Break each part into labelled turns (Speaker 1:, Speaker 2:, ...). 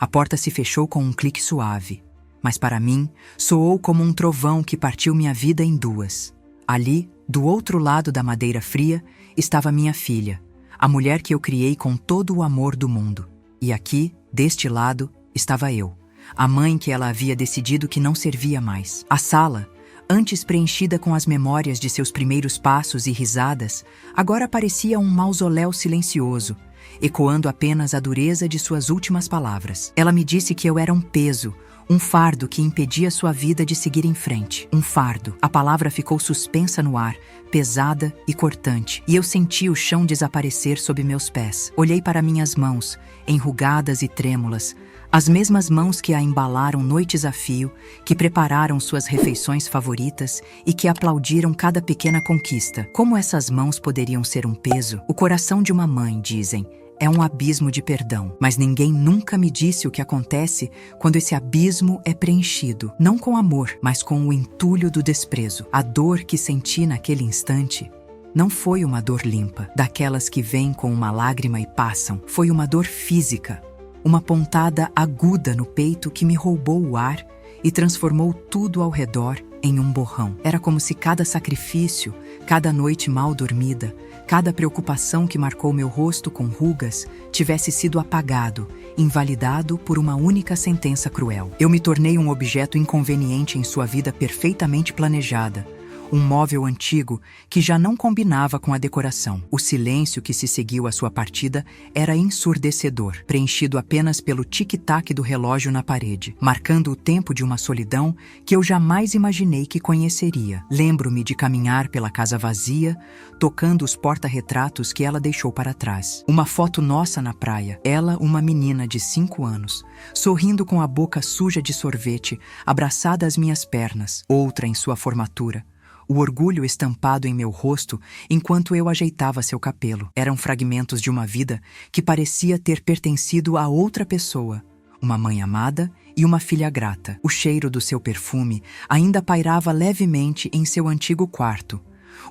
Speaker 1: A porta se fechou com um clique suave, mas para mim soou como um trovão que partiu minha vida em duas. Ali, do outro lado da madeira fria, estava minha filha, a mulher que eu criei com todo o amor do mundo. E aqui, deste lado, estava eu, a mãe que ela havia decidido que não servia mais. A sala, antes preenchida com as memórias de seus primeiros passos e risadas, agora parecia um mausoléu silencioso, ecoando apenas a dureza de suas últimas palavras. Ela me disse que eu era um peso, um fardo que impedia sua vida de seguir em frente. Um fardo. A palavra ficou suspensa no ar, pesada e cortante, e eu senti o chão desaparecer sob meus pés. Olhei para minhas mãos, enrugadas e trêmulas, as mesmas mãos que a embalaram noites a fio, que prepararam suas refeições favoritas e que aplaudiram cada pequena conquista. Como essas mãos poderiam ser um peso? O coração de uma mãe, dizem, é um abismo de perdão. Mas ninguém nunca me disse o que acontece quando esse abismo é preenchido, não com amor, mas com o entulho do desprezo. A dor que senti naquele instante não foi uma dor limpa, daquelas que vêm com uma lágrima e passam. Foi uma dor física, uma pontada aguda no peito que me roubou o ar e transformou tudo ao redor em um borrão. Era como se cada sacrifício, cada noite mal dormida, cada preocupação que marcou meu rosto com rugas tivesse sido apagado, invalidado por uma única sentença cruel. Eu me tornei um objeto inconveniente em sua vida perfeitamente planejada, um móvel antigo que já não combinava com a decoração. O silêncio que se seguiu à sua partida era ensurdecedor, preenchido apenas pelo tic-tac do relógio na parede, marcando o tempo de uma solidão que eu jamais imaginei que conheceria. Lembro-me de caminhar pela casa vazia, tocando os porta-retratos que ela deixou para trás. Uma foto nossa na praia, ela, uma menina de 5 anos, sorrindo com a boca suja de sorvete, abraçada às minhas pernas, outra em sua formatura, o orgulho estampado em meu rosto enquanto eu ajeitava seu cabelo. Eram fragmentos de uma vida que parecia ter pertencido a outra pessoa, uma mãe amada e uma filha grata. O cheiro do seu perfume ainda pairava levemente em seu antigo quarto,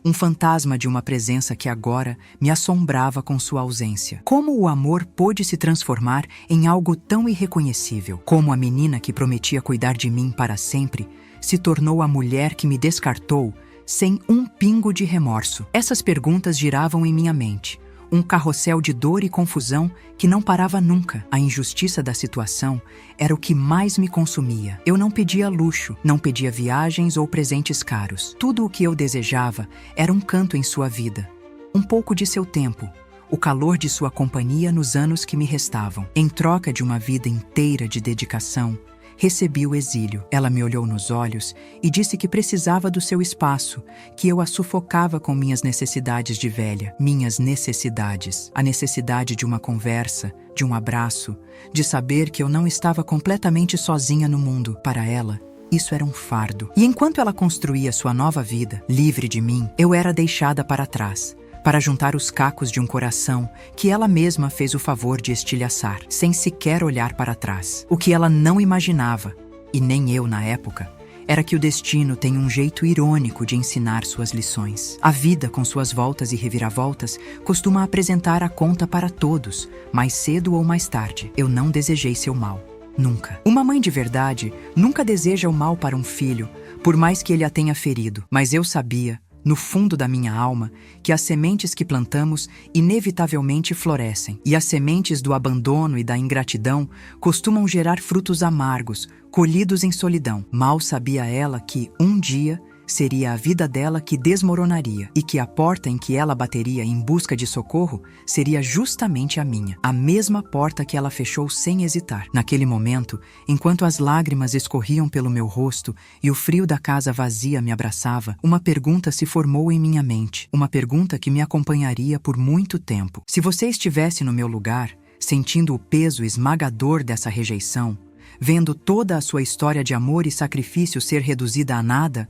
Speaker 1: um fantasma de uma presença que agora me assombrava com sua ausência. Como o amor pôde se transformar em algo tão irreconhecível? Como a menina que prometia cuidar de mim para sempre se tornou a mulher que me descartou sem um pingo de remorso? Essas perguntas giravam em minha mente, um carrossel de dor e confusão que não parava nunca. A injustiça da situação era o que mais me consumia. Eu não pedia luxo, não pedia viagens ou presentes caros. Tudo o que eu desejava era um canto em sua vida, um pouco de seu tempo, o calor de sua companhia nos anos que me restavam. Em troca de uma vida inteira de dedicação, recebi o exílio. Ela me olhou nos olhos e disse que precisava do seu espaço, que eu a sufocava com minhas necessidades de velha. Minhas necessidades. A necessidade de uma conversa, de um abraço, de saber que eu não estava completamente sozinha no mundo. Para ela, isso era um fardo. E enquanto ela construía sua nova vida, livre de mim, eu era deixada para trás, para juntar os cacos de um coração que ela mesma fez o favor de estilhaçar, sem sequer olhar para trás. O que ela não imaginava, e nem eu na época, era que o destino tem um jeito irônico de ensinar suas lições. A vida, com suas voltas e reviravoltas, costuma apresentar a conta para todos, mais cedo ou mais tarde. Eu não desejei seu mal. Nunca. Uma mãe de verdade nunca deseja o mal para um filho, por mais que ele a tenha ferido. Mas eu sabia, no fundo da minha alma, que as sementes que plantamos inevitavelmente florescem. E as sementes do abandono e da ingratidão costumam gerar frutos amargos, colhidos em solidão. Mal sabia ela que, um dia, seria a vida dela que desmoronaria, e que a porta em que ela bateria em busca de socorro seria justamente a minha. A mesma porta que ela fechou sem hesitar. Naquele momento, enquanto as lágrimas escorriam pelo meu rosto e o frio da casa vazia me abraçava, uma pergunta se formou em minha mente. Uma pergunta que me acompanharia por muito tempo. Se você estivesse no meu lugar, sentindo o peso esmagador dessa rejeição, vendo toda a sua história de amor e sacrifício ser reduzida a nada,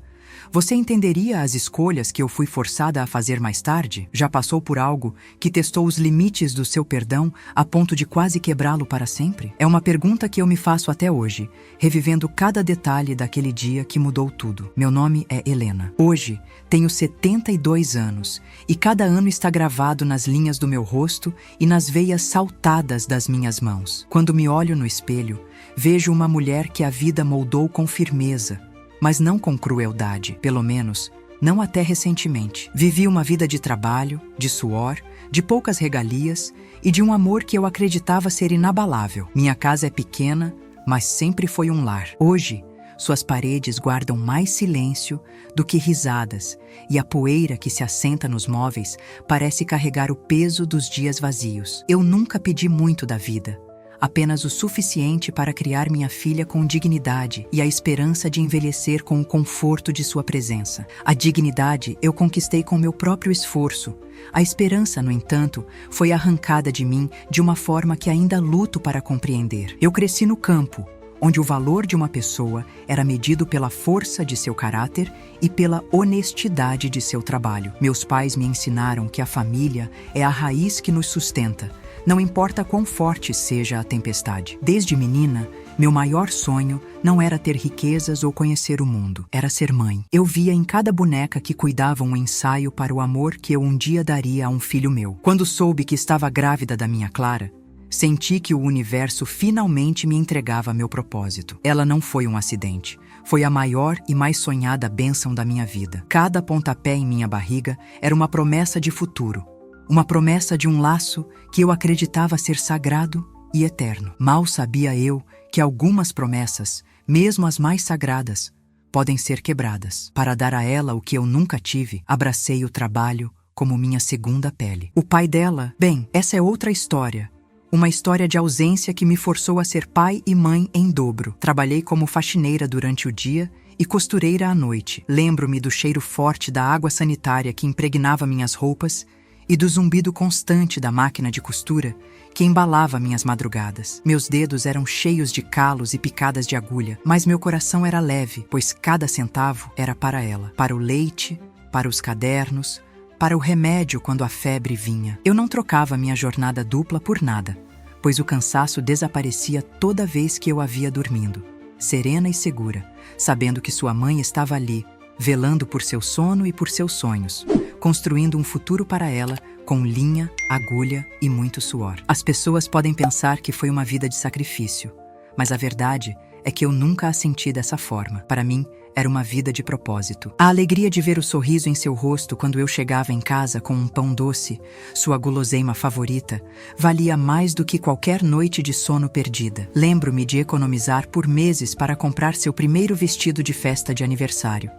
Speaker 1: Você entenderia as escolhas que eu fui forçada a fazer mais tarde? Já passou por algo que testou os limites do seu perdão a ponto de quase quebrá-lo para sempre? É uma pergunta que eu me faço até hoje, revivendo cada detalhe daquele dia que mudou tudo. Meu nome é Helena. Hoje, tenho 72 anos e cada ano está gravado nas linhas do meu rosto e nas veias saltadas das minhas mãos. Quando me olho no espelho, vejo uma mulher que a vida moldou com firmeza, mas não com crueldade, pelo menos, não até recentemente. Vivi uma vida de trabalho, de suor, de poucas regalias e de um amor que eu acreditava ser inabalável. Minha casa é pequena, mas sempre foi um lar. Hoje, suas paredes guardam mais silêncio do que risadas, e a poeira que se assenta nos móveis parece carregar o peso dos dias vazios. Eu nunca pedi muito da vida, apenas o suficiente para criar minha filha com dignidade e a esperança de envelhecer com o conforto de sua presença. A dignidade eu conquistei com meu próprio esforço. A esperança, no entanto, foi arrancada de mim de uma forma que ainda luto para compreender. Eu cresci no campo, onde o valor de uma pessoa era medido pela força de seu caráter e pela honestidade de seu trabalho. Meus pais me ensinaram que a família é a raiz que nos sustenta, não importa quão forte seja a tempestade. Desde menina, meu maior sonho não era ter riquezas ou conhecer o mundo, era ser mãe. Eu via em cada boneca que cuidava um ensaio para o amor que eu um dia daria a um filho meu. Quando soube que estava grávida da minha Clara, senti que o universo finalmente me entregava meu propósito. Ela não foi um acidente. Foi a maior e mais sonhada bênção da minha vida. Cada pontapé em minha barriga era uma promessa de futuro. Uma promessa de um laço que eu acreditava ser sagrado e eterno. Mal sabia eu que algumas promessas, mesmo as mais sagradas, podem ser quebradas. Para dar a ela o que eu nunca tive, abracei o trabalho como minha segunda pele. O pai dela, bem, essa é outra história. Uma história de ausência que me forçou a ser pai e mãe em dobro. Trabalhei como faxineira durante o dia e costureira à noite. Lembro-me do cheiro forte da água sanitária que impregnava minhas roupas e do zumbido constante da máquina de costura que embalava minhas madrugadas. Meus dedos eram cheios de calos e picadas de agulha, mas meu coração era leve, pois cada centavo era para ela. Para o leite, para os cadernos, para o remédio quando a febre vinha. Eu não trocava minha jornada dupla por nada, pois o cansaço desaparecia toda vez que eu a via dormindo, serena e segura, sabendo que sua mãe estava ali, velando por seu sono e por seus sonhos, construindo um futuro para ela com linha, agulha e muito suor. As pessoas podem pensar que foi uma vida de sacrifício, mas a verdade é que eu nunca a senti dessa forma. Para mim, era uma vida de propósito. A alegria de ver o sorriso em seu rosto quando eu chegava em casa com um pão doce, sua guloseima favorita, valia mais do que qualquer noite de sono perdida. Lembro-me de economizar por meses para comprar seu primeiro vestido de festa de aniversário.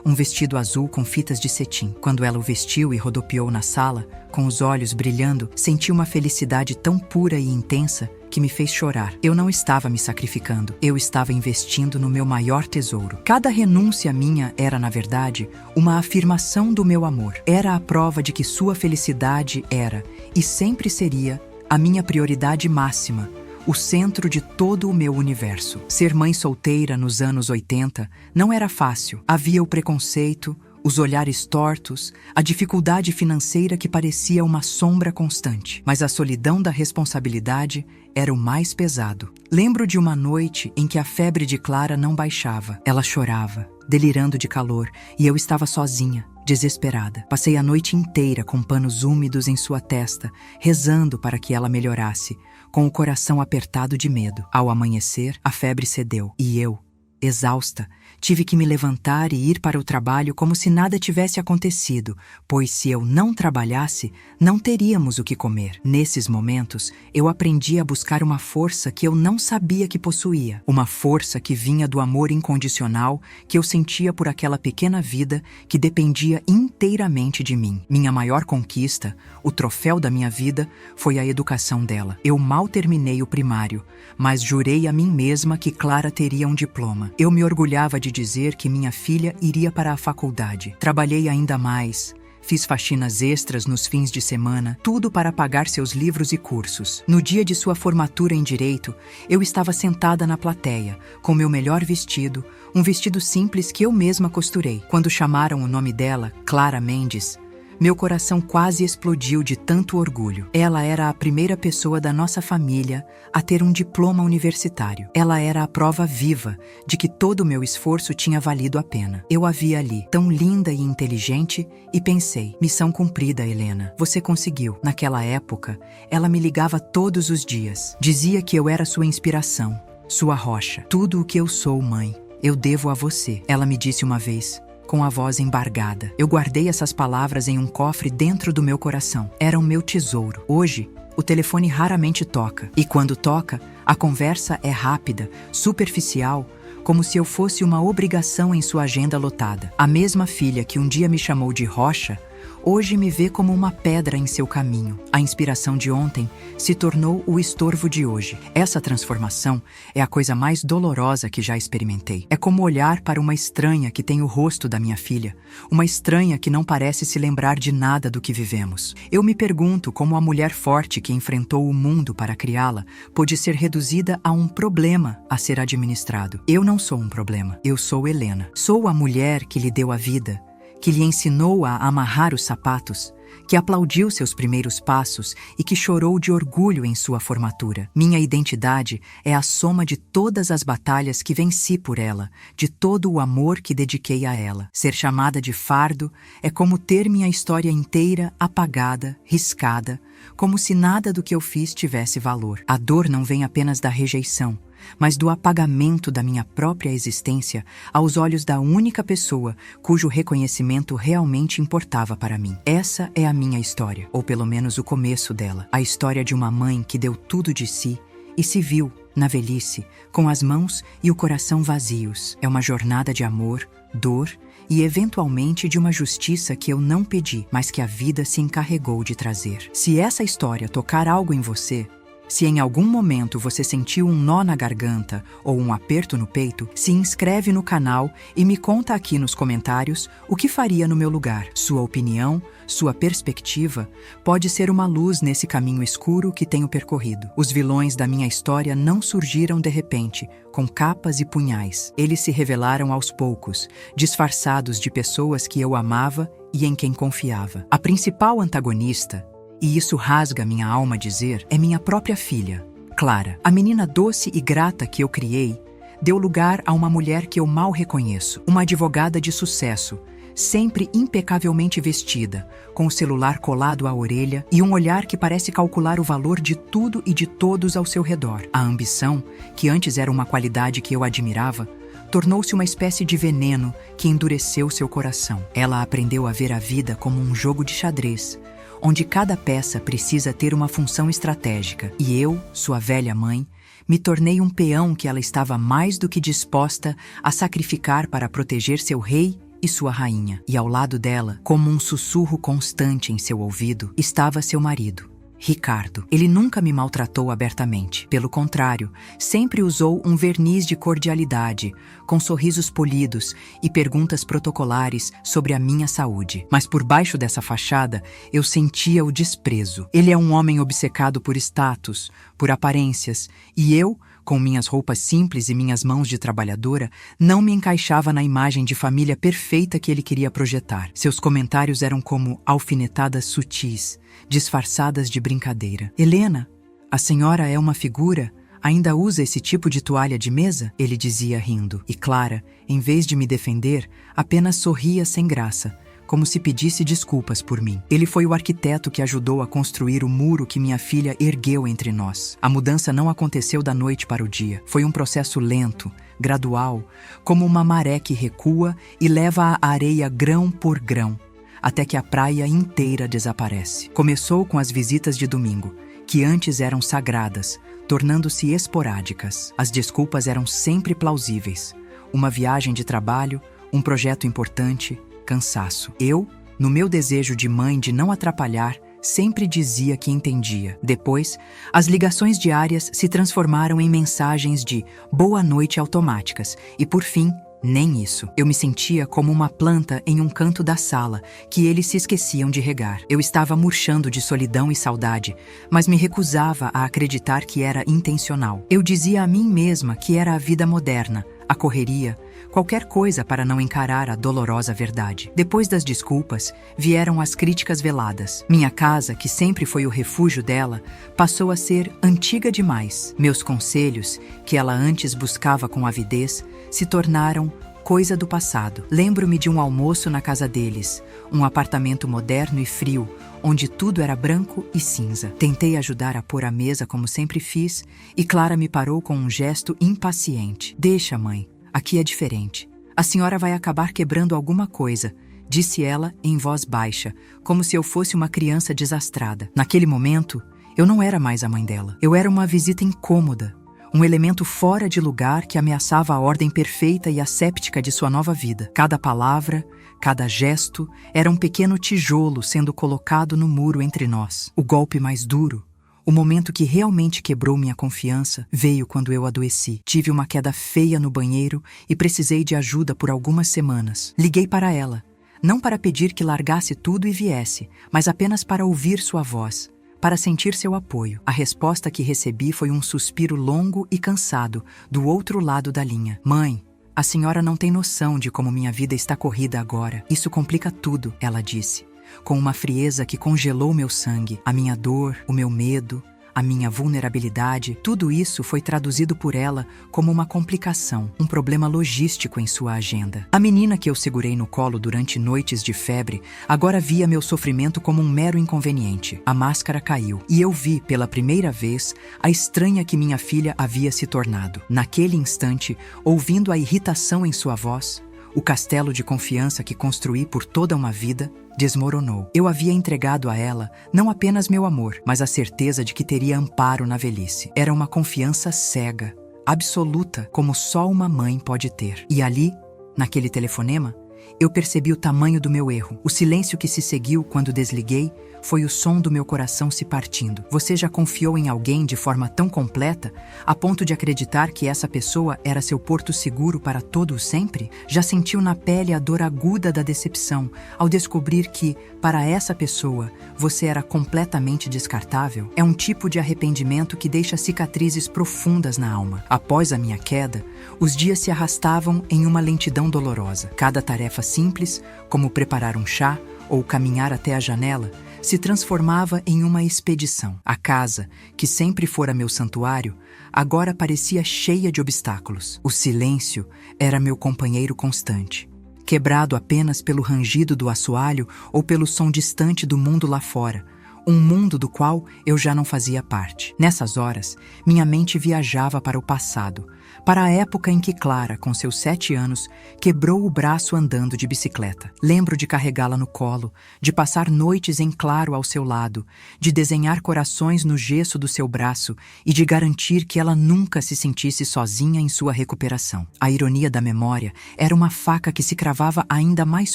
Speaker 1: Um vestido azul com fitas de cetim. Quando ela o vestiu e rodopiou na sala, com os olhos brilhando, senti uma felicidade tão pura e intensa que me fez chorar. Eu não estava me sacrificando, eu estava investindo no meu maior tesouro. Cada renúncia minha era, na verdade, uma afirmação do meu amor. Era a prova de que sua felicidade era, e sempre seria, a minha prioridade máxima, o centro de todo o meu universo. Ser mãe solteira nos anos 80 não era fácil. Havia o preconceito, os olhares tortos, a dificuldade financeira que parecia uma sombra constante. Mas a solidão da responsabilidade era o mais pesado. Lembro de uma noite em que a febre de Clara não baixava. Ela chorava, delirando de calor, e eu estava sozinha, desesperada. Passei a noite inteira com panos úmidos em sua testa, rezando para que ela melhorasse, com o coração apertado de medo. Ao amanhecer, a febre cedeu, e eu, exausta, tive que me levantar e ir para o trabalho como se nada tivesse acontecido, pois se eu não trabalhasse, não teríamos o que comer. Nesses momentos, eu aprendi a buscar uma força que eu não sabia que possuía. Uma força que vinha do amor incondicional que eu sentia por aquela pequena vida que dependia inteiramente de mim. Minha maior conquista, o troféu da minha vida, foi a educação dela. Eu mal terminei o primário, mas jurei a mim mesma que Clara teria um diploma. Eu me orgulhava de dizer que minha filha iria para a faculdade. Trabalhei ainda mais, Fiz faxinas extras nos fins de semana, tudo para pagar seus livros e cursos. No dia de sua formatura em Direito, eu estava sentada na plateia, com meu melhor vestido, um vestido simples que eu mesma costurei. Quando chamaram o nome dela, Clara Mendes, meu coração quase explodiu de tanto orgulho. Ela era a primeira pessoa da nossa família a ter um diploma universitário. Ela era a prova viva de que todo o meu esforço tinha valido a pena. Eu a vi ali, tão linda e inteligente, e pensei, missão cumprida, Helena. Você conseguiu. Naquela época, ela me ligava todos os dias. Dizia que eu era sua inspiração, sua rocha. Tudo o que eu sou, mãe, eu devo a você. Ela me disse uma vez, com a voz embargada. Eu guardei essas palavras em um cofre dentro do meu coração. Era o meu tesouro. Hoje, o telefone raramente toca. E quando toca, a conversa é rápida, superficial, como se eu fosse uma obrigação em sua agenda lotada. A mesma filha que um dia me chamou de rocha, hoje me vê como uma pedra em seu caminho. A inspiração de ontem se tornou o estorvo de hoje. Essa transformação é a coisa mais dolorosa que já experimentei. É como olhar para uma estranha que tem o rosto da minha filha, uma estranha que não parece se lembrar de nada do que vivemos. Eu me pergunto como a mulher forte que enfrentou o mundo para criá-la pôde ser reduzida a um problema a ser administrado. Eu não sou um problema, eu sou Helena. Sou a mulher que lhe deu a vida, que lhe ensinou a amarrar os sapatos, que aplaudiu seus primeiros passos e que chorou de orgulho em sua formatura. Minha identidade é a soma de todas as batalhas que venci por ela, de todo o amor que dediquei a ela. Ser chamada de fardo é como ter minha história inteira apagada, riscada, como se nada do que eu fiz tivesse valor. A dor não vem apenas da rejeição, mas do apagamento da minha própria existência aos olhos da única pessoa cujo reconhecimento realmente importava para mim. Essa é a minha história, ou pelo menos o começo dela. A história de uma mãe que deu tudo de si e se viu, na velhice, com as mãos e o coração vazios. É uma jornada de amor, dor e, eventualmente, de uma justiça que eu não pedi, mas que a vida se encarregou de trazer. Se essa história tocar algo em você, se em algum momento você sentiu um nó na garganta ou um aperto no peito, se inscreve no canal e me conta aqui nos comentários o que faria no meu lugar. Sua opinião, sua perspectiva, pode ser uma luz nesse caminho escuro que tenho percorrido. Os vilões da minha história não surgiram de repente, com capas e punhais. Eles se revelaram aos poucos, disfarçados de pessoas que eu amava e em quem confiava. A principal antagonista, e isso rasga minha alma dizer, é minha própria filha, Clara. A menina doce e grata que eu criei deu lugar a uma mulher que eu mal reconheço, uma advogada de sucesso, sempre impecavelmente vestida, com o celular colado à orelha e um olhar que parece calcular o valor de tudo e de todos ao seu redor. A ambição, que antes era uma qualidade que eu admirava, tornou-se uma espécie de veneno que endureceu seu coração. Ela aprendeu a ver a vida como um jogo de xadrez, onde cada peça precisa ter uma função estratégica. E eu, sua velha mãe, me tornei um peão que ela estava mais do que disposta a sacrificar para proteger seu rei e sua rainha. E ao lado dela, como um sussurro constante em seu ouvido, estava seu marido, Ricardo. Ele nunca me maltratou abertamente. Pelo contrário, sempre usou um verniz de cordialidade, com sorrisos polidos e perguntas protocolares sobre a minha saúde. Mas por baixo dessa fachada, eu sentia o desprezo. Ele é um homem obcecado por status, por aparências, e eu, com minhas roupas simples e minhas mãos de trabalhadora, não me encaixava na imagem de família perfeita que ele queria projetar. Seus comentários eram como alfinetadas sutis, disfarçadas de brincadeira. Helena, a senhora é uma figura? Ainda usa esse tipo de toalha de mesa? Ele dizia rindo. E Clara, em vez de me defender, apenas sorria sem graça, como se pedisse desculpas por mim. Ele foi o arquiteto que ajudou a construir o muro que minha filha ergueu entre nós. A mudança não aconteceu da noite para o dia. Foi um processo lento, gradual, como uma maré que recua e leva a areia grão por grão, até que a praia inteira desaparece. Começou com as visitas de domingo, que antes eram sagradas, tornando-se esporádicas. As desculpas eram sempre plausíveis. Uma viagem de trabalho, um projeto importante, cansaço. Eu, no meu desejo de mãe de não atrapalhar, sempre dizia que entendia. Depois, as ligações diárias se transformaram em mensagens de boa noite automáticas e, por fim, Nem isso. Eu me sentia como uma planta em um canto da sala, que eles se esqueciam de regar. Eu estava murchando de solidão e saudade, mas me recusava a acreditar que era intencional. Eu dizia a mim mesma que era a vida moderna, a correria, qualquer coisa para não encarar a dolorosa verdade. Depois das desculpas, vieram as críticas veladas. Minha casa, que sempre foi o refúgio dela, passou a ser antiga demais. Meus conselhos, que ela antes buscava com avidez, se tornaram coisa do passado. Lembro-me de um almoço na casa deles, um apartamento moderno e frio, onde tudo era branco e cinza. Tentei ajudar a pôr a mesa como sempre fiz, e Clara me parou com um gesto impaciente. Deixa, mãe. Aqui é diferente. A senhora vai acabar quebrando alguma coisa, disse ela em voz baixa, como se eu fosse uma criança desastrada. Naquele momento, eu não era mais a mãe dela. Eu era uma visita incômoda, um elemento fora de lugar que ameaçava a ordem perfeita e asséptica de sua nova vida. Cada palavra, cada gesto, era um pequeno tijolo sendo colocado no muro entre nós. O golpe mais duro, o momento que realmente quebrou minha confiança, veio quando eu adoeci. Tive uma queda feia no banheiro e precisei de ajuda por algumas semanas. Liguei para ela, não para pedir que largasse tudo e viesse, mas apenas para ouvir sua voz, para sentir seu apoio. A resposta que recebi foi um suspiro longo e cansado, do outro lado da linha. Mãe, a senhora não tem noção de como minha vida está corrida agora. Isso complica tudo, ela disse, com uma frieza que congelou meu sangue. A minha dor, o meu medo, a minha vulnerabilidade, tudo isso foi traduzido por ela como uma complicação, um problema logístico em sua agenda. A menina que eu segurei no colo durante noites de febre agora via meu sofrimento como um mero inconveniente. A máscara caiu e eu vi, pela primeira vez, a estranha que minha filha havia se tornado. Naquele instante, ouvindo a irritação em sua voz, o castelo de confiança que construí por toda uma vida desmoronou. Eu havia entregado a ela não apenas meu amor, mas a certeza de que teria amparo na velhice. Era uma confiança cega, absoluta, como só uma mãe pode ter. E ali, naquele telefonema, eu percebi o tamanho do meu erro. O silêncio que se seguiu quando desliguei foi o som do meu coração se partindo. Você já confiou em alguém de forma tão completa, a ponto de acreditar que essa pessoa era seu porto seguro para todo o sempre? Já sentiu na pele a dor aguda da decepção ao descobrir que, para essa pessoa, você era completamente descartável? É um tipo de arrependimento que deixa cicatrizes profundas na alma. Após a minha queda, os dias se arrastavam em uma lentidão dolorosa. Cada tarefa simples, como preparar um chá ou caminhar até a janela, se transformava em uma expedição. A casa, que sempre fora meu santuário, agora parecia cheia de obstáculos. O silêncio era meu companheiro constante, quebrado apenas pelo rangido do assoalho ou pelo som distante do mundo lá fora, um mundo do qual eu já não fazia parte. Nessas horas, minha mente viajava para o passado, para a época em que Clara, com seus 7 anos, quebrou o braço andando de bicicleta. Lembro de carregá-la no colo, de passar noites em claro ao seu lado, de desenhar corações no gesso do seu braço e de garantir que ela nunca se sentisse sozinha em sua recuperação. A ironia da memória era uma faca que se cravava ainda mais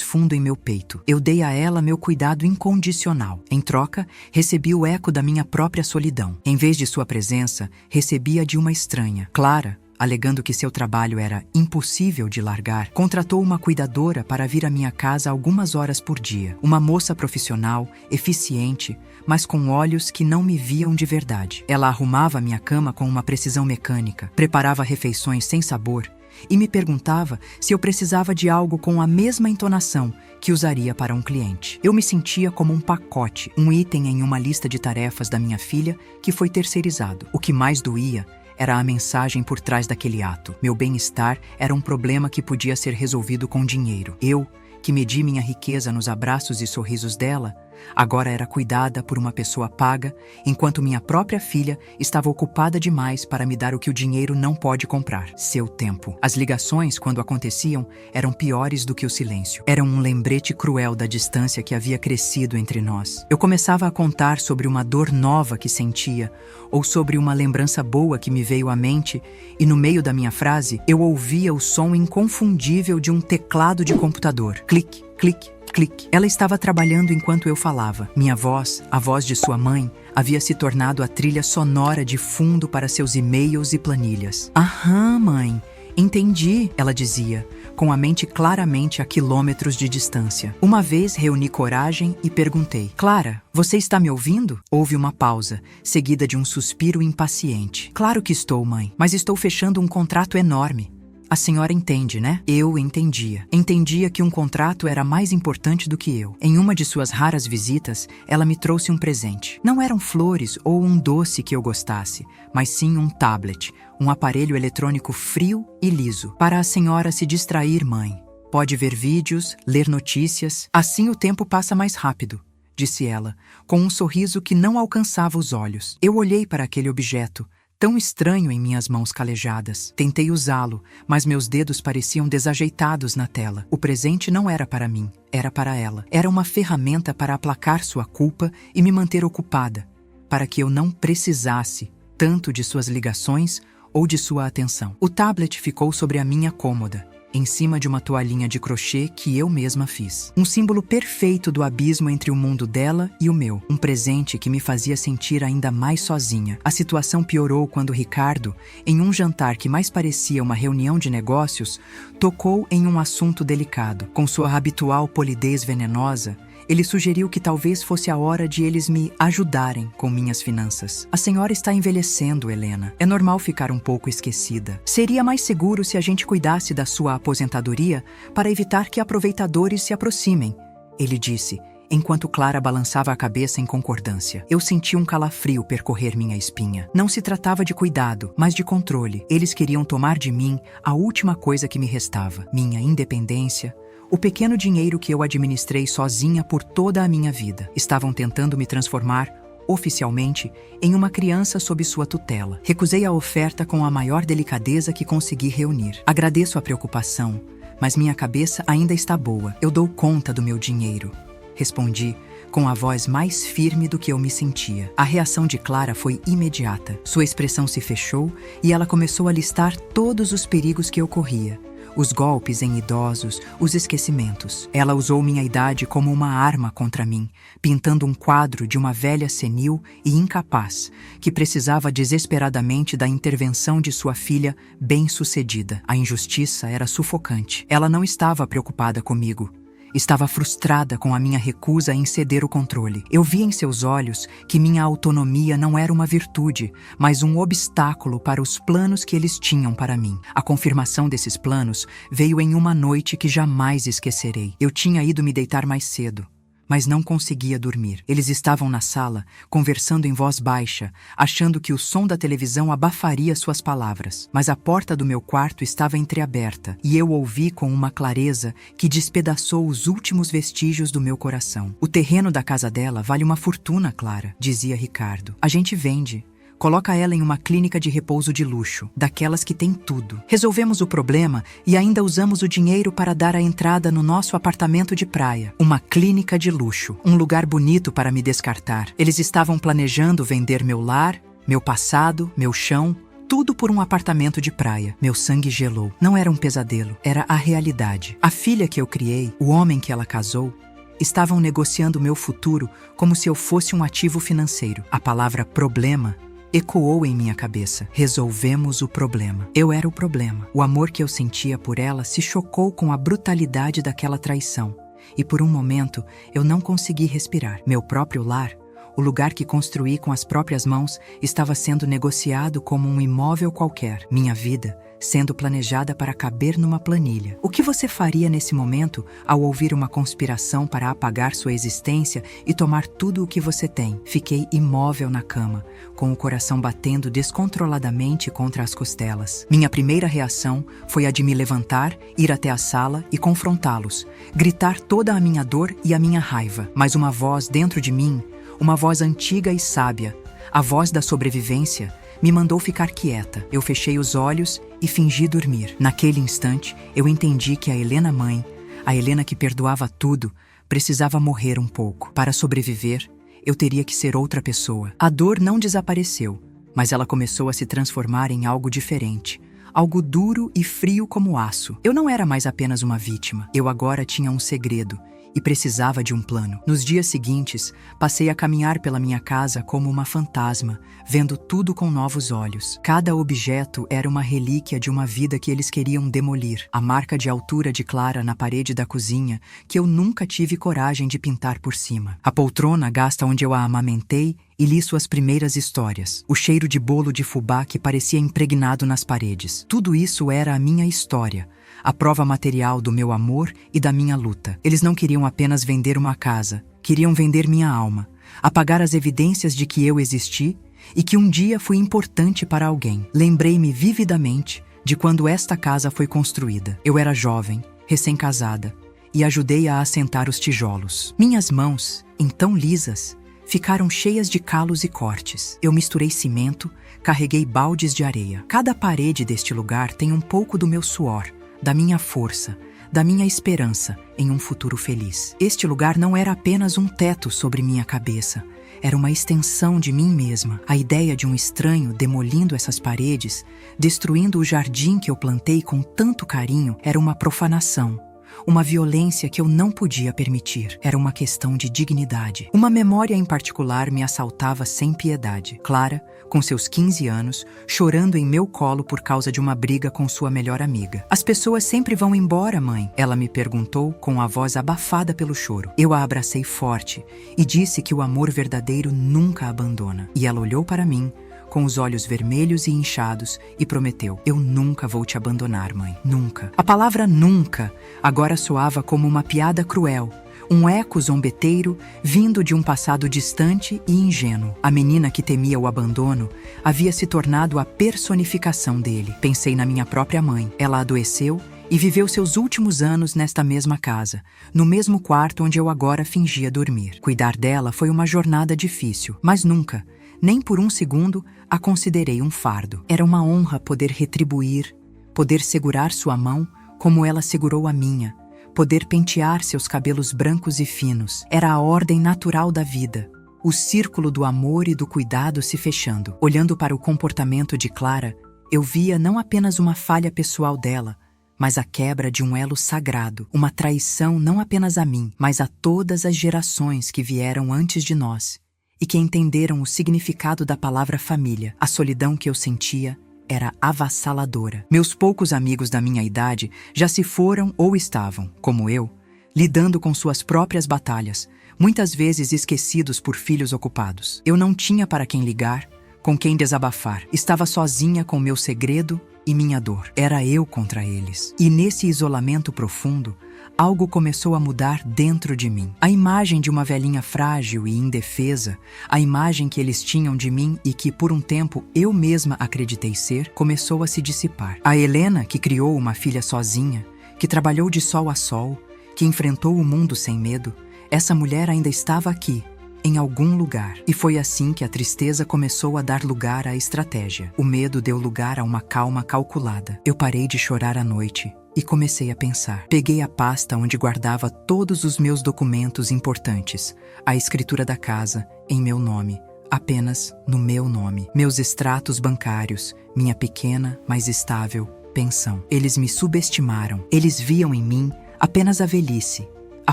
Speaker 1: fundo em meu peito. Eu dei a ela meu cuidado incondicional. Em troca, recebi o eco da minha própria solidão. Em vez de sua presença, recebia de uma estranha. Clara, alegando que seu trabalho era impossível de largar, contratou uma cuidadora para vir à minha casa algumas horas por dia. Uma moça profissional, eficiente, mas com olhos que não me viam de verdade. Ela arrumava a minha cama com uma precisão mecânica, preparava refeições sem sabor e me perguntava se eu precisava de algo com a mesma entonação que usaria para um cliente. Eu me sentia como um pacote, um item em uma lista de tarefas da minha filha que foi terceirizado. O que mais doía era a mensagem por trás daquele ato. Meu bem-estar era um problema que podia ser resolvido com dinheiro. Eu, que medi minha riqueza nos abraços e sorrisos dela, agora era cuidada por uma pessoa paga, enquanto minha própria filha estava ocupada demais para me dar o que o dinheiro não pode comprar: seu tempo. As ligações, quando aconteciam, eram piores do que o silêncio. Eram um lembrete cruel da distância que havia crescido entre nós. Eu começava a contar sobre uma dor nova que sentia, ou sobre uma lembrança boa que me veio à mente, e no meio da minha frase, eu ouvia o som inconfundível de um teclado de computador. Clique, clique, clique. Ela estava trabalhando enquanto eu falava. Minha voz, a voz de sua mãe, havia se tornado a trilha sonora de fundo para seus e-mails e planilhas. Aham, mãe, entendi, ela dizia, com a mente claramente a quilômetros de distância. Uma vez reuni coragem e perguntei: Clara, você está me ouvindo? Houve uma pausa, seguida de um suspiro impaciente. Claro que estou, mãe, mas estou fechando um contrato enorme. A senhora entende, né? Eu entendia. Entendia que um contrato era mais importante do que eu. Em uma de suas raras visitas, ela me trouxe um presente. Não eram flores ou um doce que eu gostasse, mas sim um tablet, um aparelho eletrônico frio e liso. Para a senhora se distrair, mãe. Pode ver vídeos, ler notícias. Assim o tempo passa mais rápido, disse ela, com um sorriso que não alcançava os olhos. Eu olhei para aquele objeto, tão estranho em minhas mãos calejadas. Tentei usá-lo, mas meus dedos pareciam desajeitados na tela. O presente não era para mim, era para ela. Era uma ferramenta para aplacar sua culpa e me manter ocupada, para que eu não precisasse tanto de suas ligações ou de sua atenção. O tablet ficou sobre a minha cômoda, em cima de uma toalhinha de crochê que eu mesma fiz. Um símbolo perfeito do abismo entre o mundo dela e o meu. Um presente que me fazia sentir ainda mais sozinha. A situação piorou quando Ricardo, em um jantar que mais parecia uma reunião de negócios, tocou em um assunto delicado. Com sua habitual polidez venenosa, ele sugeriu que talvez fosse a hora de eles me ajudarem com minhas finanças. A senhora está envelhecendo, Helena. É normal ficar um pouco esquecida. Seria mais seguro se a gente cuidasse da sua aposentadoria para evitar que aproveitadores se aproximem, ele disse, enquanto Clara balançava a cabeça em concordância. Eu senti um calafrio percorrer minha espinha. Não se tratava de cuidado, mas de controle. Eles queriam tomar de mim a última coisa que me restava, minha independência, o pequeno dinheiro que eu administrei sozinha por toda a minha vida. Estavam tentando me transformar, oficialmente, em uma criança sob sua tutela. Recusei a oferta com a maior delicadeza que consegui reunir. Agradeço a preocupação, mas minha cabeça ainda está boa. Eu dou conta do meu dinheiro, respondi, com a voz mais firme do que eu me sentia. A reação de Clara foi imediata. Sua expressão se fechou e ela começou a listar todos os perigos que eu corria. Os golpes em idosos, os esquecimentos. Ela usou minha idade como uma arma contra mim, pintando um quadro de uma velha senil e incapaz, que precisava desesperadamente da intervenção de sua filha bem-sucedida. A injustiça era sufocante. Ela não estava preocupada comigo. Estava frustrada com a minha recusa em ceder o controle. Eu vi em seus olhos que minha autonomia não era uma virtude, mas um obstáculo para os planos que eles tinham para mim. A confirmação desses planos veio em uma noite que jamais esquecerei. Eu tinha ido me deitar mais cedo, mas não conseguia dormir. Eles estavam na sala, conversando em voz baixa, achando que o som da televisão abafaria suas palavras. Mas a porta do meu quarto estava entreaberta, e eu ouvi com uma clareza que despedaçou os últimos vestígios do meu coração. O terreno da casa dela vale uma fortuna, Clara, dizia Ricardo. A gente vende. Coloca ela em uma clínica de repouso de luxo, daquelas que tem tudo. Resolvemos o problema e ainda usamos o dinheiro para dar a entrada no nosso apartamento de praia. Uma clínica de luxo, um lugar bonito para me descartar. Eles estavam planejando vender meu lar, meu passado, meu chão, tudo por um apartamento de praia. Meu sangue gelou. Não era um pesadelo, era a realidade. A filha que eu criei, o homem que ela casou, estavam negociando meu futuro como se eu fosse um ativo financeiro. A palavra problema ecoou em minha cabeça. Resolvemos o problema. Eu era o problema. O amor que eu sentia por ela se chocou com a brutalidade daquela traição. E por um momento, eu não consegui respirar. Meu próprio lar, o lugar que construí com as próprias mãos, estava sendo negociado como um imóvel qualquer. Minha vida sendo planejada para caber numa planilha. O que você faria nesse momento ao ouvir uma conspiração para apagar sua existência e tomar tudo o que você tem? Fiquei imóvel na cama, com o coração batendo descontroladamente contra as costelas. Minha primeira reação foi a de me levantar, ir até a sala e confrontá-los, gritar toda a minha dor e a minha raiva. Mas uma voz dentro de mim, uma voz antiga e sábia, a voz da sobrevivência, me mandou ficar quieta. Eu fechei os olhos e fingi dormir. Naquele instante, eu entendi que a Helena mãe, a Helena que perdoava tudo, precisava morrer um pouco. Para sobreviver, eu teria que ser outra pessoa. A dor não desapareceu, mas ela começou a se transformar em algo diferente. Algo duro e frio como aço. Eu não era mais apenas uma vítima. Eu agora tinha um segredo. e precisava de um plano. Nos dias seguintes, passei a caminhar pela minha casa como uma fantasma, vendo tudo com novos olhos. Cada objeto era uma relíquia de uma vida que eles queriam demolir. A marca de altura de Clara na parede da cozinha, que eu nunca tive coragem de pintar por cima. A poltrona gasta onde eu a amamentei e li suas primeiras histórias. O cheiro de bolo de fubá que parecia impregnado nas paredes. Tudo isso era a minha história, a prova material do meu amor e da minha luta. Eles não queriam apenas vender uma casa, queriam vender minha alma, apagar as evidências de que eu existi e que um dia fui importante para alguém. Lembrei-me vividamente de quando esta casa foi construída. Eu era jovem, recém-casada, e ajudei a assentar os tijolos. Minhas mãos, então lisas, ficaram cheias de calos e cortes. Eu misturei cimento, carreguei baldes de areia. Cada parede deste lugar tem um pouco do meu suor, da minha força, da minha esperança em um futuro feliz. Este lugar não era apenas um teto sobre minha cabeça, era uma extensão de mim mesma. A ideia de um estranho demolindo essas paredes, destruindo o jardim que eu plantei com tanto carinho, era uma profanação. Uma violência que eu não podia permitir. Era uma questão de dignidade. Uma memória em particular me assaltava sem piedade. Clara, com seus 15 anos, chorando em meu colo por causa de uma briga com sua melhor amiga. "As pessoas sempre vão embora, mãe?" Ela me perguntou com a voz abafada pelo choro. Eu a abracei forte e disse que o amor verdadeiro nunca abandona. E ela olhou para mim, com os olhos vermelhos e inchados, e prometeu: "Eu nunca vou te abandonar, mãe. Nunca." A palavra nunca agora soava como uma piada cruel, um eco zombeteiro vindo de um passado distante e ingênuo. A menina que temia o abandono havia se tornado a personificação dele. Pensei na minha própria mãe. Ela adoeceu e viveu seus últimos anos nesta mesma casa, no mesmo quarto onde eu agora fingia dormir. Cuidar dela foi uma jornada difícil, mas nunca, nem por um segundo, a considerei um fardo. Era uma honra poder retribuir, poder segurar sua mão como ela segurou a minha, poder pentear seus cabelos brancos e finos. Era a ordem natural da vida, o círculo do amor e do cuidado se fechando. Olhando para o comportamento de Clara, eu via não apenas uma falha pessoal dela, mas a quebra de um elo sagrado, uma traição não apenas a mim, mas a todas as gerações que vieram antes de nós e que entenderam o significado da palavra família. A solidão que eu sentia era avassaladora. Meus poucos amigos da minha idade já se foram ou estavam, como eu, lidando com suas próprias batalhas, muitas vezes esquecidos por filhos ocupados. Eu não tinha para quem ligar, com quem desabafar. Estava sozinha com meu segredo e minha dor. Era eu contra eles. E nesse isolamento profundo, algo começou a mudar dentro de mim. A imagem de uma velhinha frágil e indefesa, a imagem que eles tinham de mim e que por um tempo eu mesma acreditei ser, começou a se dissipar. A Helena, que criou uma filha sozinha, que trabalhou de sol a sol, que enfrentou o mundo sem medo, essa mulher ainda estava aqui, em algum lugar. E foi assim que a tristeza começou a dar lugar à estratégia. O medo deu lugar a uma calma calculada. Eu parei de chorar à noite e comecei a pensar. Peguei a pasta onde guardava todos os meus documentos importantes, a escritura da casa, em meu nome, apenas no meu nome, meus extratos bancários, minha pequena, mas estável pensão. Eles me subestimaram. Eles viam em mim apenas a velhice, a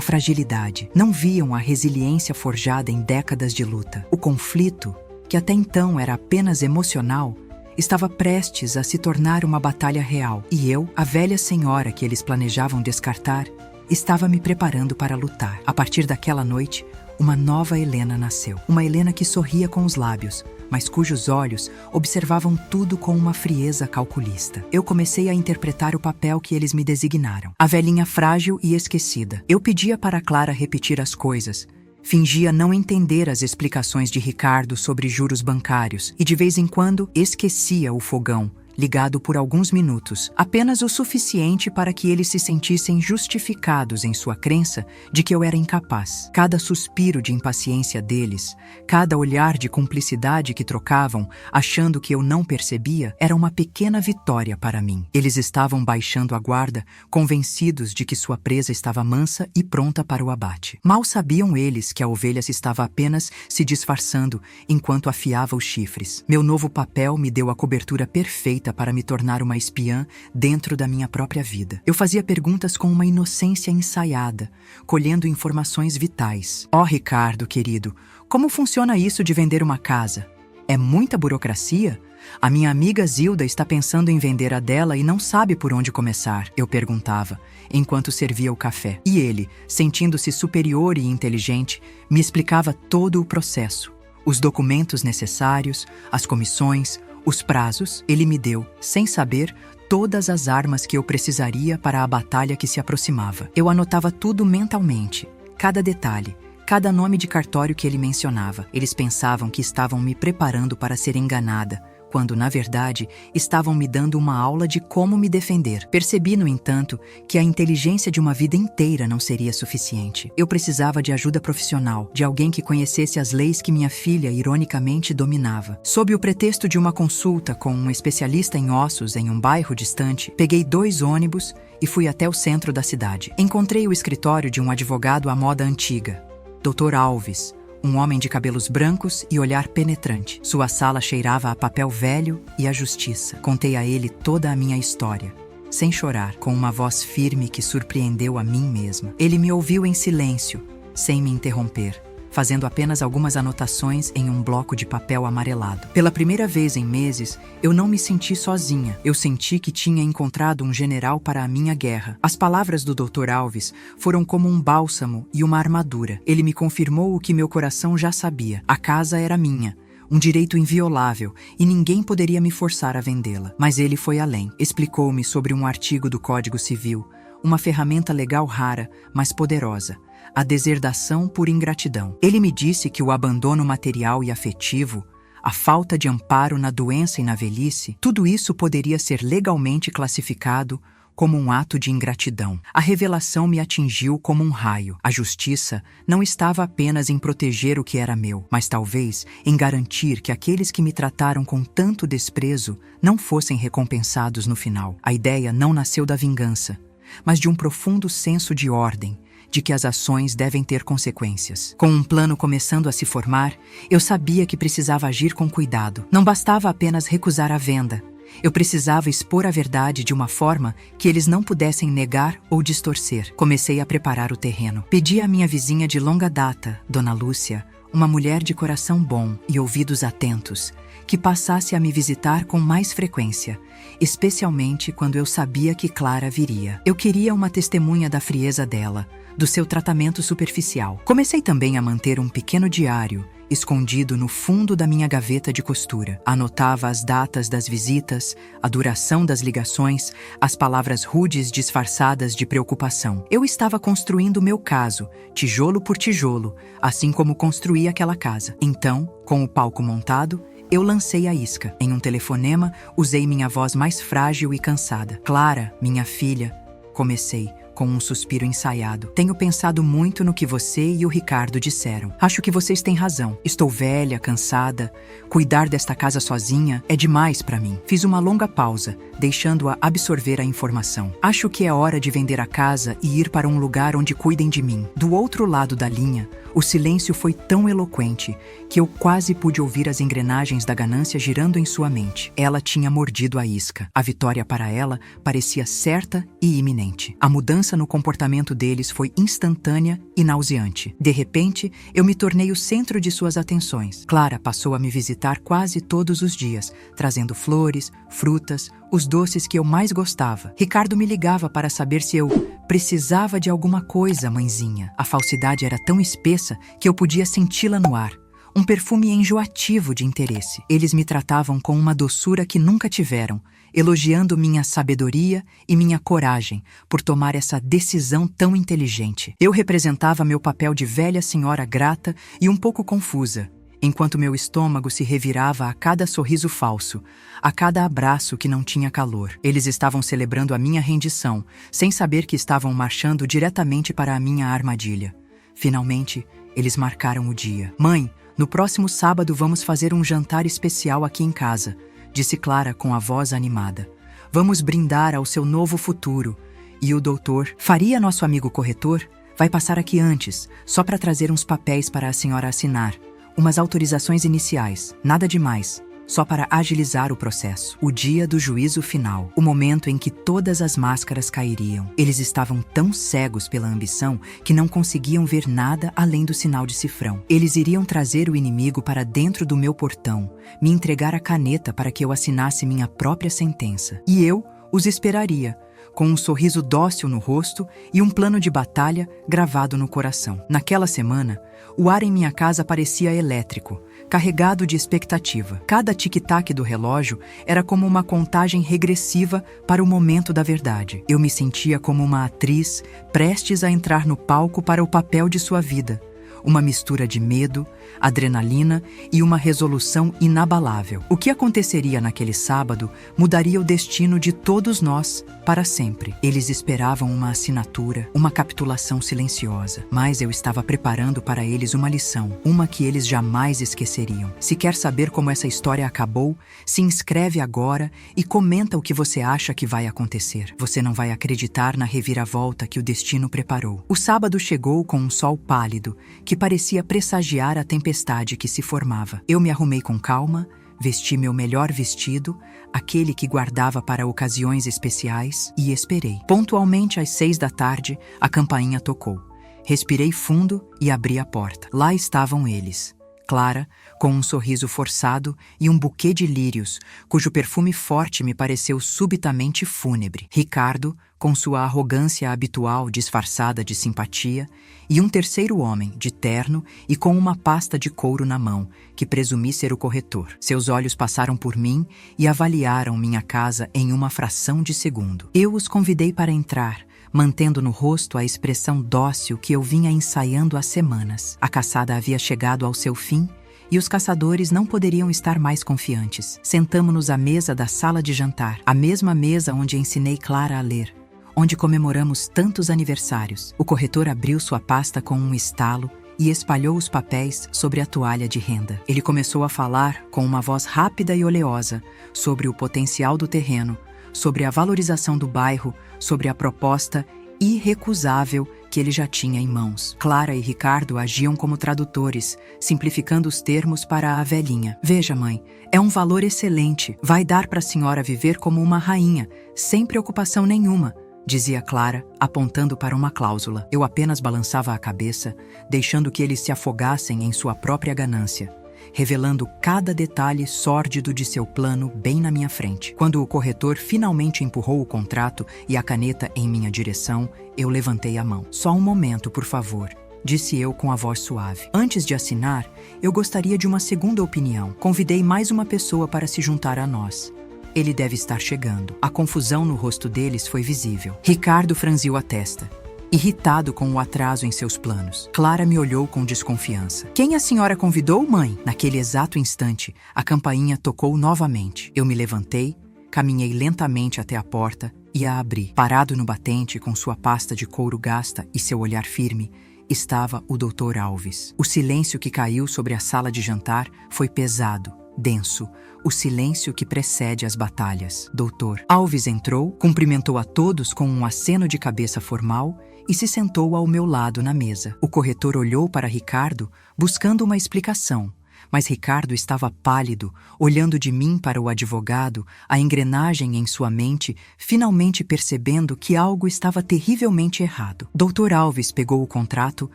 Speaker 1: fragilidade. Não viam a resiliência forjada em décadas de luta. O conflito, que até então era apenas emocional, estava prestes a se tornar uma batalha real. E eu, a velha senhora que eles planejavam descartar, estava me preparando para lutar. A partir daquela noite, uma nova Helena nasceu. Uma Helena que sorria com os lábios, mas cujos olhos observavam tudo com uma frieza calculista. Eu comecei a interpretar o papel que eles me designaram. A velhinha frágil e esquecida. Eu pedia para Clara repetir as coisas, fingia não entender as explicações de Ricardo sobre juros bancários e de vez em quando esquecia o fogão, ligado por alguns minutos, apenas o suficiente para que eles se sentissem justificados em sua crença de que eu era incapaz. Cada suspiro de impaciência deles, cada olhar de cumplicidade que trocavam, achando que eu não percebia, era uma pequena vitória para mim. Eles estavam baixando a guarda, convencidos de que sua presa estava mansa e pronta para o abate. Mal sabiam eles que a ovelha se estava apenas se disfarçando enquanto afiava os chifres. Meu novo papel me deu a cobertura perfeita perfeita para me tornar uma espiã dentro da minha própria vida. Eu fazia perguntas com uma inocência ensaiada, colhendo informações vitais. Ricardo, querido, como funciona isso de vender uma casa? É muita burocracia? A minha amiga Zilda está pensando em vender a dela e não sabe por onde começar, eu perguntava, enquanto servia o café. E ele, sentindo-se superior e inteligente, me explicava todo o processo. Os documentos necessários, as comissões, os prazos. Ele me deu, sem saber, todas as armas que eu precisaria para a batalha que se aproximava. Eu anotava tudo mentalmente, cada detalhe, cada nome de cartório que ele mencionava. Eles pensavam que estavam me preparando para ser enganada, quando, na verdade, estavam me dando uma aula de como me defender. Percebi, no entanto, que a inteligência de uma vida inteira não seria suficiente. Eu precisava de ajuda profissional, de alguém que conhecesse as leis que minha filha, ironicamente, dominava. Sob o pretexto de uma consulta com um especialista em ossos em um bairro distante, peguei 2 ônibus e fui até o centro da cidade. Encontrei o escritório de um advogado à moda antiga, Dr. Alves, um homem de cabelos brancos e olhar penetrante. Sua sala cheirava a papel velho e a justiça. Contei a ele toda a minha história, sem chorar, com uma voz firme que surpreendeu a mim mesma. Ele me ouviu em silêncio, sem me interromper, fazendo apenas algumas anotações em um bloco de papel amarelado. Pela primeira vez em meses, eu não me senti sozinha. Eu senti que tinha encontrado um general para a minha guerra. As palavras do Dr. Alves foram como um bálsamo e uma armadura. Ele me confirmou o que meu coração já sabia. A casa era minha, um direito inviolável, e ninguém poderia me forçar a vendê-la. Mas ele foi além. Explicou-me sobre um artigo do Código Civil, uma ferramenta legal rara, mas poderosa: a deserdação por ingratidão. Ele me disse que o abandono material e afetivo, a falta de amparo na doença e na velhice, tudo isso poderia ser legalmente classificado como um ato de ingratidão. A revelação me atingiu como um raio. A justiça não estava apenas em proteger o que era meu, mas talvez em garantir que aqueles que me trataram com tanto desprezo não fossem recompensados no final. A ideia não nasceu da vingança, mas de um profundo senso de ordem, de que as ações devem ter consequências. Com um plano começando a se formar, eu sabia que precisava agir com cuidado. Não bastava apenas recusar a venda. Eu precisava expor a verdade de uma forma que eles não pudessem negar ou distorcer. Comecei a preparar o terreno. Pedi à minha vizinha de longa data, Dona Lúcia, uma mulher de coração bom e ouvidos atentos, que passasse a me visitar com mais frequência, especialmente quando eu sabia que Clara viria. Eu queria uma testemunha da frieza dela, do seu tratamento superficial. Comecei também a manter um pequeno diário, escondido no fundo da minha gaveta de costura. Anotava as datas das visitas, a duração das ligações, as palavras rudes disfarçadas de preocupação. Eu estava construindo meu caso, tijolo por tijolo, assim como construí aquela casa. Então, com o palco montado, eu lancei a isca. Em um telefonema, usei minha voz mais frágil e cansada. Clara, minha filha, comecei, com um suspiro ensaiado. Tenho pensado muito no que você e o Ricardo disseram. Acho que vocês têm razão. Estou velha, cansada. Cuidar desta casa sozinha é demais para mim. Fiz uma longa pausa, deixando-a absorver a informação. Acho que é hora de vender a casa e ir para um lugar onde cuidem de mim. Do outro lado da linha, o silêncio foi tão eloquente que eu quase pude ouvir as engrenagens da ganância girando em sua mente. Ela tinha mordido a isca. A vitória para ela parecia certa e iminente. A mudança no comportamento deles foi instantânea e nauseante. De repente, eu me tornei o centro de suas atenções. Clara passou a me visitar quase todos os dias, trazendo flores, frutas, os doces que eu mais gostava. Ricardo me ligava para saber se eu precisava de alguma coisa, mãezinha. A falsidade era tão espessa que eu podia senti-la no ar. Um perfume enjoativo de interesse. Eles me tratavam com uma doçura que nunca tiveram, elogiando minha sabedoria e minha coragem por tomar essa decisão tão inteligente. Eu representava meu papel de velha senhora grata e um pouco confusa, enquanto meu estômago se revirava a cada sorriso falso, a cada abraço que não tinha calor. Eles estavam celebrando a minha rendição, sem saber que estavam marchando diretamente para a minha armadilha. Finalmente, eles marcaram o dia. Mãe, no próximo sábado vamos fazer um jantar especial aqui em casa, disse Clara com a voz animada. Vamos brindar ao seu novo futuro. E o doutor, Faria, nosso amigo corretor, vai passar aqui antes, só para trazer uns papéis para a senhora assinar. Umas autorizações iniciais, nada demais. só para agilizar o processo. O dia do juízo final, o momento em que todas as máscaras cairiam. Eles estavam tão cegos pela ambição que não conseguiam ver nada além do sinal de cifrão. Eles iriam trazer o inimigo para dentro do meu portão, me entregar a caneta para que eu assinasse minha própria sentença. E eu os esperaria, com um sorriso dócil no rosto e um plano de batalha gravado no coração. Naquela semana, o ar em minha casa parecia elétrico, carregado de expectativa. Cada tic-tac do relógio era como uma contagem regressiva para o momento da verdade. Eu me sentia como uma atriz prestes a entrar no palco para o papel de sua vida. Uma mistura de medo, adrenalina e uma resolução inabalável. O que aconteceria naquele sábado mudaria o destino de todos nós para sempre. Eles esperavam uma assinatura, uma capitulação silenciosa, mas eu estava preparando para eles uma lição, uma que eles jamais esqueceriam. Se quer saber como essa história acabou, se inscreve agora e comenta o que você acha que vai acontecer. Você não vai acreditar na reviravolta que o destino preparou. O sábado chegou com um sol pálido, que parecia pressagiar a tempestade que se formava. Eu me arrumei com calma, vesti meu melhor vestido, aquele que guardava para ocasiões especiais, e esperei. Pontualmente às 6 da tarde, a campainha tocou. Respirei fundo e abri a porta. Lá estavam eles. Clara, com um sorriso forçado e um buquê de lírios, cujo perfume forte me pareceu subitamente fúnebre. Ricardo, com sua arrogância habitual disfarçada de simpatia, e um terceiro homem, de terno e com uma pasta de couro na mão, que presumi ser o corretor. Seus olhos passaram por mim e avaliaram minha casa em uma fração de segundo. Eu os convidei para entrar, mantendo no rosto a expressão dócil que eu vinha ensaiando há semanas. A caçada havia chegado ao seu fim e os caçadores não poderiam estar mais confiantes. Sentamo-nos à mesa da sala de jantar, a mesma mesa onde ensinei Clara a ler, onde comemoramos tantos aniversários. O corretor abriu sua pasta com um estalo e espalhou os papéis sobre a toalha de renda. Ele começou a falar com uma voz rápida e oleosa sobre o potencial do terreno, sobre a valorização do bairro, sobre a proposta irrecusável que ele já tinha em mãos. Clara e Ricardo agiam como tradutores, simplificando os termos para a velhinha. Veja, mãe, é um valor excelente. Vai dar para a senhora viver como uma rainha, sem preocupação nenhuma, dizia Clara, apontando para uma cláusula. Eu apenas balançava a cabeça, deixando que eles se afogassem em sua própria ganância, revelando cada detalhe sórdido de seu plano bem na minha frente. Quando o corretor finalmente empurrou o contrato e a caneta em minha direção, eu levantei a mão. Só um momento, por favor, disse eu com a voz suave. Antes de assinar, eu gostaria de uma segunda opinião. Convidei mais uma pessoa para se juntar a nós. Ele deve estar chegando. A confusão no rosto deles foi visível. Ricardo franziu a testa, irritado com o atraso em seus planos. Clara me olhou com desconfiança. Quem a senhora convidou, mãe? Naquele exato instante, a campainha tocou novamente. Eu me levantei, caminhei lentamente até a porta e a abri. Parado no batente, com sua pasta de couro gasta e seu olhar firme, estava o Dr. Alves. O silêncio que caiu sobre a sala de jantar foi pesado, denso, o silêncio que precede as batalhas. Dr. Alves entrou, cumprimentou a todos com um aceno de cabeça formal e se sentou ao meu lado na mesa. O corretor olhou para Ricardo, buscando uma explicação, mas Ricardo estava pálido, olhando de mim para o advogado, a engrenagem em sua mente, finalmente percebendo que algo estava terrivelmente errado. Dr. Alves pegou o contrato,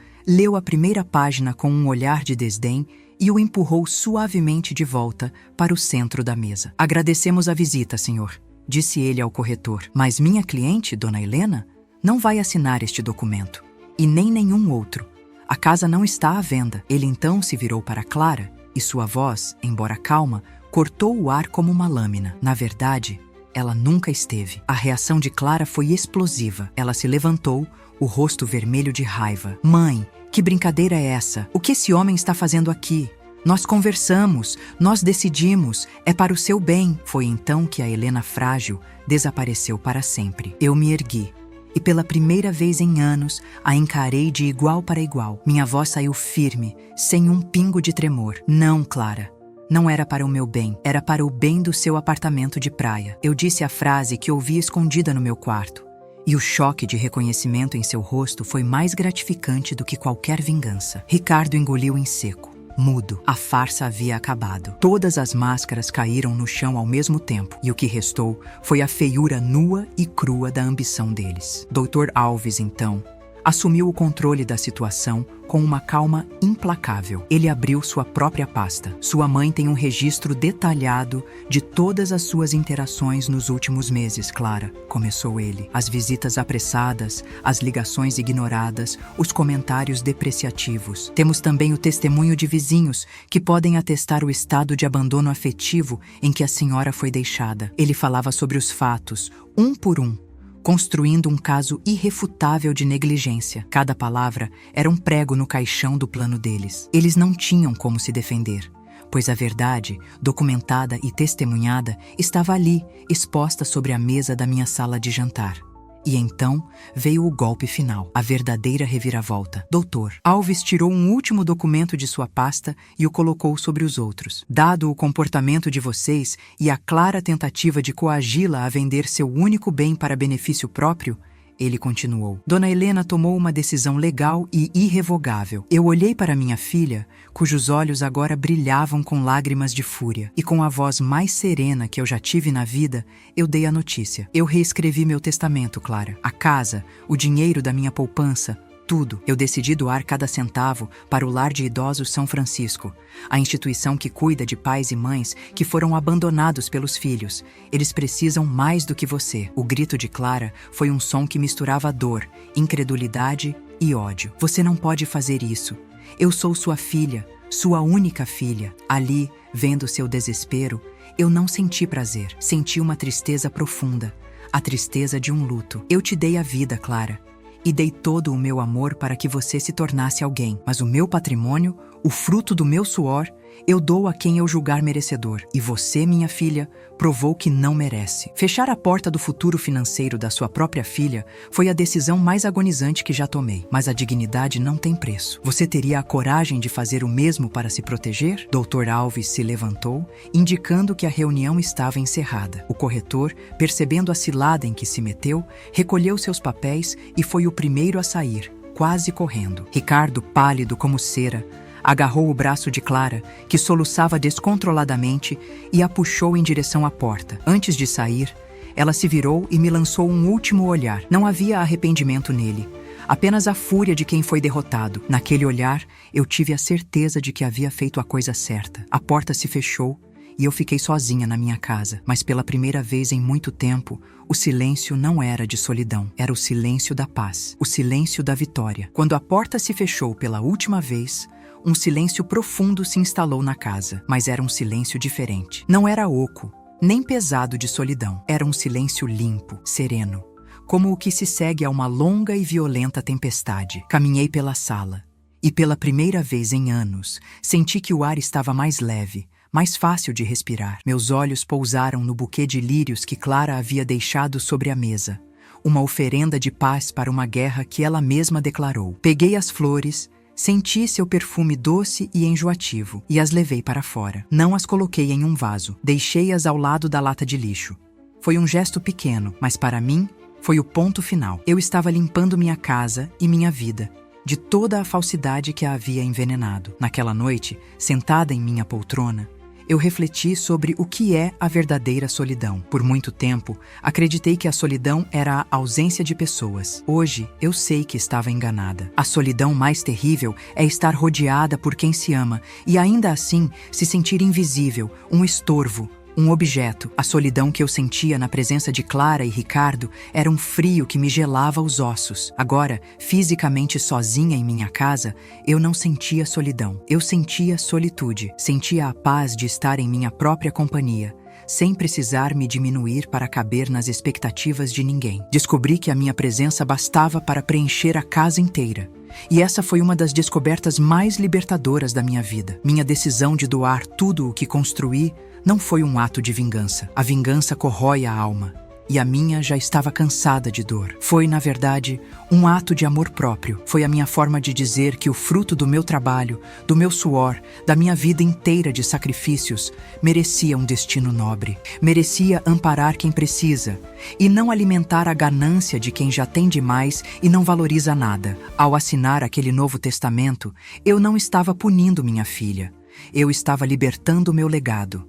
Speaker 1: leu a primeira página com um olhar de desdém e o empurrou suavemente de volta para o centro da mesa. Agradecemos a visita, senhor, disse ele ao corretor, mas minha cliente, dona Helena, não vai assinar este documento, e nem nenhum outro. A casa não está à venda. Ele então se virou para Clara, e sua voz, embora calma, cortou o ar como uma lâmina. Na verdade, ela nunca esteve. A reação de Clara foi explosiva. Ela se levantou, o rosto vermelho de raiva. Mãe, que brincadeira é essa? O que esse homem está fazendo aqui? Nós conversamos, nós decidimos, é para o seu bem. Foi então que a Helena frágil desapareceu para sempre. Eu me ergui. E pela primeira vez em anos, a encarei de igual para igual. Minha voz saiu firme, sem um pingo de tremor. Não, Clara. Não era para o meu bem, era para o bem do seu apartamento de praia. Eu disse a frase que ouvi escondida no meu quarto. E o choque de reconhecimento em seu rosto foi mais gratificante do que qualquer vingança. Ricardo engoliu em seco. mudo. A farsa havia acabado. Todas as máscaras caíram no chão ao mesmo tempo, e o que restou foi a feiura nua e crua da ambição deles. Dr. Alves, então, assumiu o controle da situação com uma calma implacável. Ele abriu sua própria pasta. Sua mãe tem um registro detalhado de todas as suas interações nos últimos meses, Clara, começou ele. As visitas apressadas, as ligações ignoradas, os comentários depreciativos. Temos também o testemunho de vizinhos que podem atestar o estado de abandono afetivo em que a senhora foi deixada. Ele falava sobre os fatos, um por um, construindo um caso irrefutável de negligência. Cada palavra era um prego no caixão do plano deles. Eles não tinham como se defender, pois a verdade, documentada e testemunhada, estava ali, exposta sobre a mesa da minha sala de jantar. E então veio o golpe final, a verdadeira reviravolta. Doutor Alves tirou um último documento de sua pasta e o colocou sobre os outros. Dado o comportamento de vocês e a clara tentativa de coagi-la a vender seu único bem para benefício próprio, ele continuou. Dona Helena tomou uma decisão legal e irrevogável. Eu olhei para minha filha, cujos olhos agora brilhavam com lágrimas de fúria, e com a voz mais serena que eu já tive na vida, eu dei a notícia. Eu reescrevi meu testamento, Clara. A casa, o dinheiro da minha poupança, tudo. Eu decidi doar cada centavo para o Lar de Idosos São Francisco, a instituição que cuida de pais e mães que foram abandonados pelos filhos. Eles precisam mais do que você. O grito de Clara foi um som que misturava dor, incredulidade e ódio. Você não pode fazer isso. Eu sou sua filha, sua única filha. Ali, vendo seu desespero, eu não senti prazer. Senti uma tristeza profunda, a tristeza de um luto. Eu te dei a vida, Clara, e dei todo o meu amor para que você se tornasse alguém. Mas o meu patrimônio, o fruto do meu suor, eu dou a quem eu julgar merecedor. E você, minha filha, provou que não merece. Fechar a porta do futuro financeiro da sua própria filha foi a decisão mais agonizante que já tomei. Mas a dignidade não tem preço. Você teria a coragem de fazer o mesmo para se proteger? Dr. Alves se levantou, indicando que a reunião estava encerrada. O corretor, percebendo a cilada em que se meteu, recolheu seus papéis e foi o primeiro a sair, quase correndo. Ricardo, pálido como cera, agarrou o braço de Clara, que soluçava descontroladamente, e a puxou em direção à porta. Antes de sair, ela se virou e me lançou um último olhar. Não havia arrependimento nele, apenas a fúria de quem foi derrotado. Naquele olhar, eu tive a certeza de que havia feito a coisa certa. A porta se fechou e eu fiquei sozinha na minha casa. Mas pela primeira vez em muito tempo, o silêncio não era de solidão, era o silêncio da paz, o silêncio da vitória. Quando a porta se fechou pela última vez, um silêncio profundo se instalou na casa, mas era um silêncio diferente. Não era oco, nem pesado de solidão. Era um silêncio limpo, sereno, como o que se segue a uma longa e violenta tempestade. Caminhei pela sala, e pela primeira vez em anos, senti que o ar estava mais leve, mais fácil de respirar. Meus olhos pousaram no buquê de lírios que Clara havia deixado sobre a mesa, uma oferenda de paz para uma guerra que ela mesma declarou. Peguei as flores, senti seu perfume doce e enjoativo e as levei para fora. Não as coloquei em um vaso, deixei-as ao lado da lata de lixo. Foi um gesto pequeno, mas para mim foi o ponto final. Eu estava limpando minha casa e minha vida de toda a falsidade que a havia envenenado. Naquela noite, sentada em minha poltrona, eu refleti sobre o que é a verdadeira solidão. Por muito tempo, acreditei que a solidão era a ausência de pessoas. Hoje, eu sei que estava enganada. A solidão mais terrível é estar rodeada por quem se ama e ainda assim se sentir invisível, um estorvo, um objeto. A solidão que eu sentia na presença de Clara e Ricardo era um frio que me gelava os ossos. Agora, fisicamente sozinha em minha casa, eu não sentia solidão. Eu sentia solitude. Sentia a paz de estar em minha própria companhia, sem precisar me diminuir para caber nas expectativas de ninguém. Descobri que a minha presença bastava para preencher a casa inteira. E essa foi uma das descobertas mais libertadoras da minha vida. Minha decisão de doar tudo o que construí não foi um ato de vingança. A vingança corrói a alma. e a minha já estava cansada de dor. Foi, na verdade, um ato de amor próprio. Foi a minha forma de dizer que o fruto do meu trabalho, do meu suor, da minha vida inteira de sacrifícios, merecia um destino nobre. Merecia amparar quem precisa e não alimentar a ganância de quem já tem demais e não valoriza nada. Ao assinar aquele Novo Testamento, eu não estava punindo minha filha. Eu estava libertando o meu legado.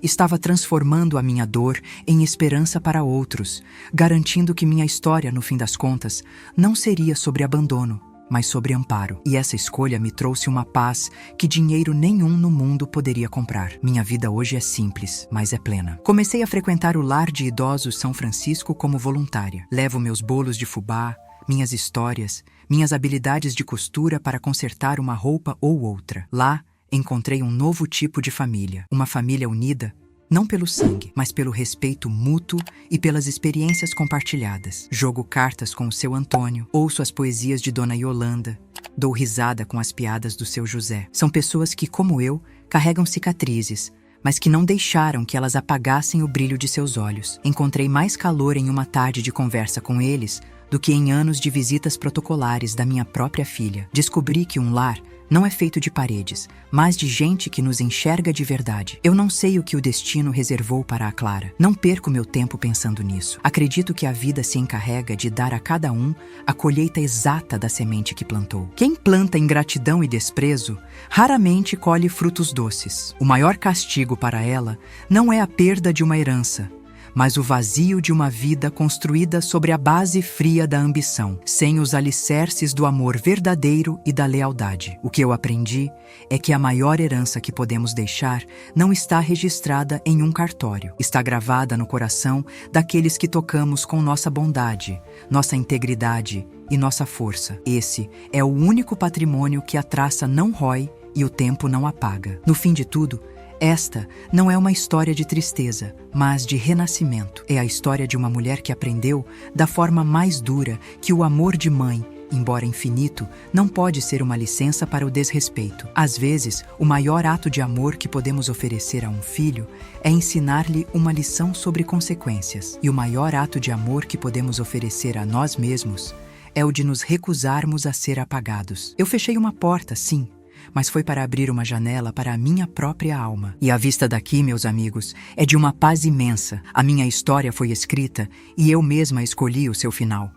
Speaker 1: Estava transformando a minha dor em esperança para outros, garantindo que minha história, no fim das contas, não seria sobre abandono, mas sobre amparo. E essa escolha me trouxe uma paz que dinheiro nenhum no mundo poderia comprar. Minha vida hoje é simples, mas é plena. Comecei a frequentar o lar de idosos São Francisco como voluntária. Levo meus bolos de fubá, minhas histórias, minhas habilidades de costura para consertar uma roupa ou outra. Lá, encontrei um novo tipo de família. Uma família unida, não pelo sangue, mas pelo respeito mútuo e pelas experiências compartilhadas. Jogo cartas com o seu Antônio, ouço as poesias de Dona Yolanda, dou risada com as piadas do seu José. São pessoas que, como eu, carregam cicatrizes, mas que não deixaram que elas apagassem o brilho de seus olhos. Encontrei mais calor em uma tarde de conversa com eles do que em anos de visitas protocolares da minha própria filha. Descobri que um lar não é feito de paredes, mas de gente que nos enxerga de verdade. Eu não sei o que o destino reservou para a Clara. Não perco meu tempo pensando nisso. Acredito que a vida se encarrega de dar a cada um a colheita exata da semente que plantou. Quem planta ingratidão e desprezo, raramente colhe frutos doces. O maior castigo para ela não é a perda de uma herança, mas o vazio de uma vida construída sobre a base fria da ambição, sem os alicerces do amor verdadeiro e da lealdade. O que eu aprendi é que a maior herança que podemos deixar não está registrada em um cartório. Está gravada no coração daqueles que tocamos com nossa bondade, nossa integridade e nossa força. Esse é o único patrimônio que a traça não rói e o tempo não apaga. No fim de tudo, esta não é uma história de tristeza, mas de renascimento. É a história de uma mulher que aprendeu, da forma mais dura, que o amor de mãe, embora infinito, não pode ser uma licença para o desrespeito. Às vezes, o maior ato de amor que podemos oferecer a um filho é ensinar-lhe uma lição sobre consequências. E o maior ato de amor que podemos oferecer a nós mesmos é o de nos recusarmos a ser apagados. Eu fechei uma porta, sim, mas foi para abrir uma janela para a minha própria alma. E a vista daqui, meus amigos, é de uma paz imensa. A minha história foi escrita e eu mesma escolhi o seu final.